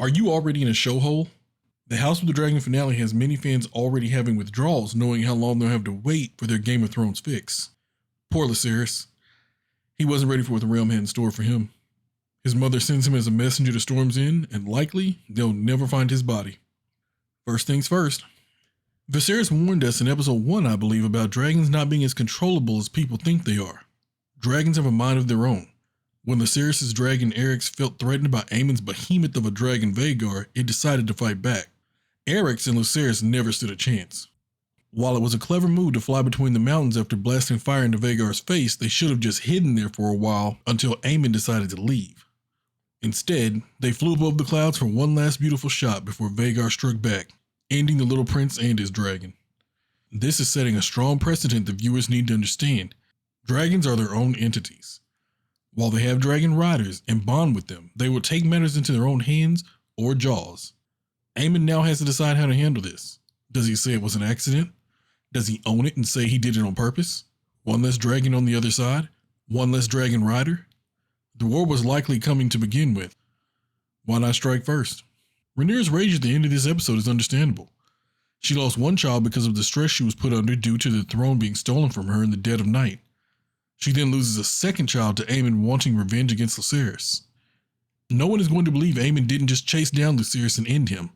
Are you already in a show hole? The House of the Dragon finale has many fans already having withdrawals, knowing how long they'll have to wait for their Game of Thrones fix. Poor Lucerys. He wasn't ready for what the realm had in store for him. His mother sends him as a messenger to Storm's End, and likely they'll never find his body. First things first. Viserys warned us in episode 1, I believe, about dragons not being as controllable as people think they are. Dragons have a mind of their own. When Lucerys' dragon Eryx felt threatened by Aemon's behemoth of a dragon Vhagar, it decided to fight back. Eryx and Lucerys never stood a chance. While it was a clever move to fly between the mountains after blasting fire into Vhagar's face, they should have just hidden there for a while until Aemon decided to leave. Instead, they flew above the clouds for one last beautiful shot before Vhagar struck back, ending the little prince and his dragon. This is setting a strong precedent that viewers need to understand. Dragons are their own entities. While they have dragon riders and bond with them, they will take matters into their own hands or jaws. Aemon now has to decide how to handle this. Does he say it was an accident? Does he own it and say he did it on purpose? One less dragon on the other side? One less dragon rider? The war was likely coming to begin with. Why not strike first? Rhaenyra's rage at the end of this episode is understandable. She lost one child because of the stress she was put under due to the throne being stolen from her in the dead of night. She then loses a second child to Aemon wanting revenge against Lucerys. No one is going to believe Aemon didn't just chase down Lucerys and end him.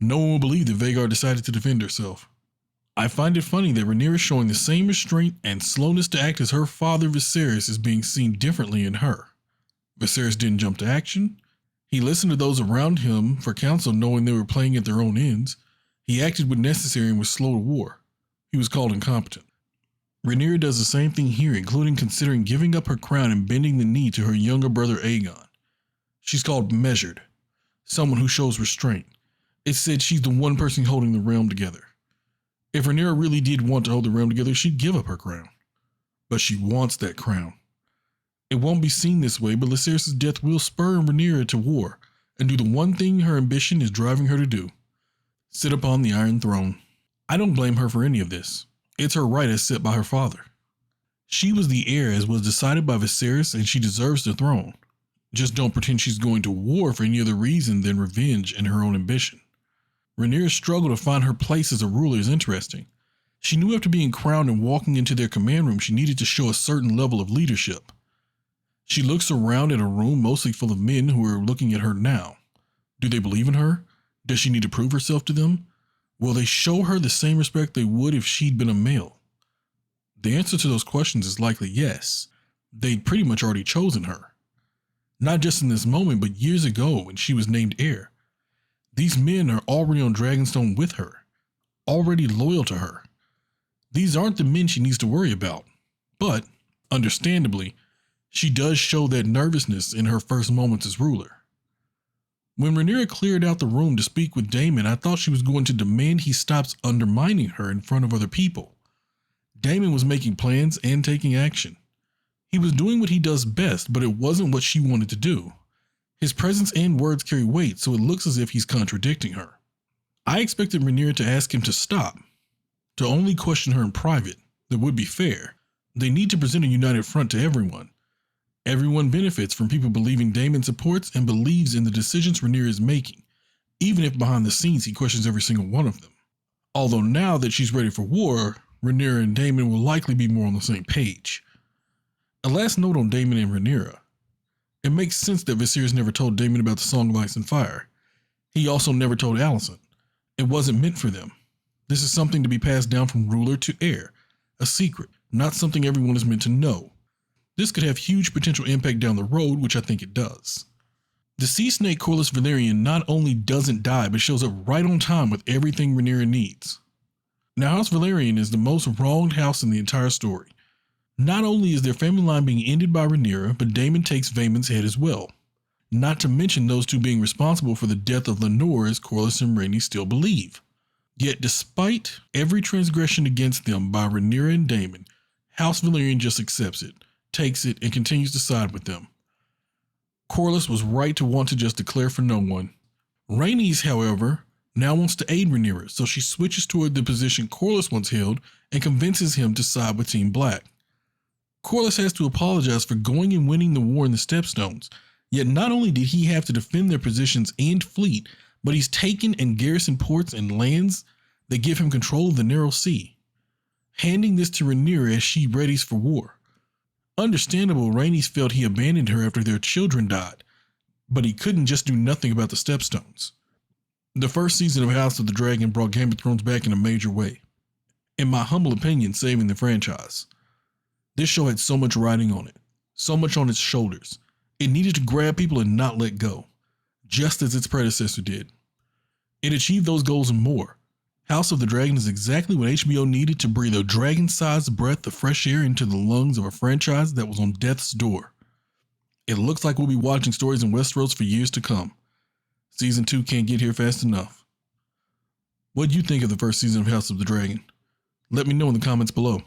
No one will believe that Vhagar decided to defend herself. I find it funny that Rhaenyra showing the same restraint and slowness to act as her father Viserys is being seen differently in her. Viserys didn't jump to action. He listened to those around him for counsel knowing they were playing at their own ends. He acted when necessary and was slow to war. He was called incompetent. Rhaenyra does the same thing here, including considering giving up her crown and bending the knee to her younger brother Aegon. She's called measured, someone who shows restraint. It's said she's the one person holding the realm together. If Rhaenyra really did want to hold the realm together, she'd give up her crown. But she wants that crown. It won't be seen this way, but Lucerys' death will spur Rhaenyra to war and do the one thing her ambition is driving her to do: sit upon the Iron Throne. I don't blame her for any of this. It's her right as set by her father. She was the heir as was decided by Viserys, and she deserves the throne. Just don't pretend she's going to war for any other reason than revenge and her own ambition. Rhaenyra's struggle to find her place as a ruler is interesting. She knew after being crowned and walking into their command room she needed to show a certain level of leadership. She looks around at a room mostly full of men who are looking at her now. Do they believe in her? Does she need to prove herself to them? Will they show her the same respect they would if she'd been a male? The answer to those questions is likely yes. They'd pretty much already chosen her. Not just in this moment, but years ago when she was named heir. These men are already on Dragonstone with her, already loyal to her. These aren't the men she needs to worry about. But, understandably, she does show that nervousness in her first moments as ruler. When Rhaenyra cleared out the room to speak with Daemon, I thought she was going to demand he stops undermining her in front of other people. Daemon was making plans and taking action. He was doing what he does best, but it wasn't what she wanted to do. His presence and words carry weight, so it looks as if he's contradicting her. I expected Rhaenyra to ask him to stop, to only question her in private. That would be fair. They need to present a united front to everyone. Everyone benefits from people believing Daemon supports and believes in the decisions Rhaenyra is making, even if behind the scenes he questions every single one of them. Although now that she's ready for war, Rhaenyra and Daemon will likely be more on the same page. A last note on Daemon and Rhaenyra. It makes sense that Viserys never told Daemon about the Song of Ice and Fire. He also never told Alicent. It wasn't meant for them. This is something to be passed down from ruler to heir, a secret, not something everyone is meant to know. This could have huge potential impact down the road, which I think it does. The Sea Snake Corlys Velaryon not only doesn't die, but shows up right on time with everything Rhaenyra needs. Now, House Velaryon is the most wronged house in the entire story. Not only is their family line being ended by Rhaenyra, but Daemon takes Vaemon's head as well. Not to mention those two being responsible for the death of Lenore, as Corlys and Rhaenys still believe. Yet despite every transgression against them by Rhaenyra and Daemon, House Velaryon just accepts it, takes it, and continues to side with them. Corlys was right to want to just declare for no one. Rhaenys, however, now wants to aid Rhaenyra, so she switches toward the position Corlys once held and convinces him to side with Team Black. Corlys has to apologize for going and winning the war in the Stepstones, Yet not only did he have to defend their positions and fleet, but he's taken and garrisoned ports and lands that give him control of the Narrow Sea, handing this to Rhaenyra as she readies for war. Understandable, Rhaenys felt he abandoned her after their children died, but he couldn't just do nothing about the Stepstones. The first season of House of the Dragon brought Game of Thrones back in a major way. In my humble opinion, saving the franchise. This show had so much riding on it, so much on its shoulders. It needed to grab people and not let go, just as its predecessor did. It achieved those goals and more. House of the Dragon is exactly what HBO needed to breathe a dragon-sized breath of fresh air into the lungs of a franchise that was on death's door. It looks like we'll be watching stories in Westeros for years to come. Season 2 can't get here fast enough. What do you think of the first season of House of the Dragon? Let me know in the comments below.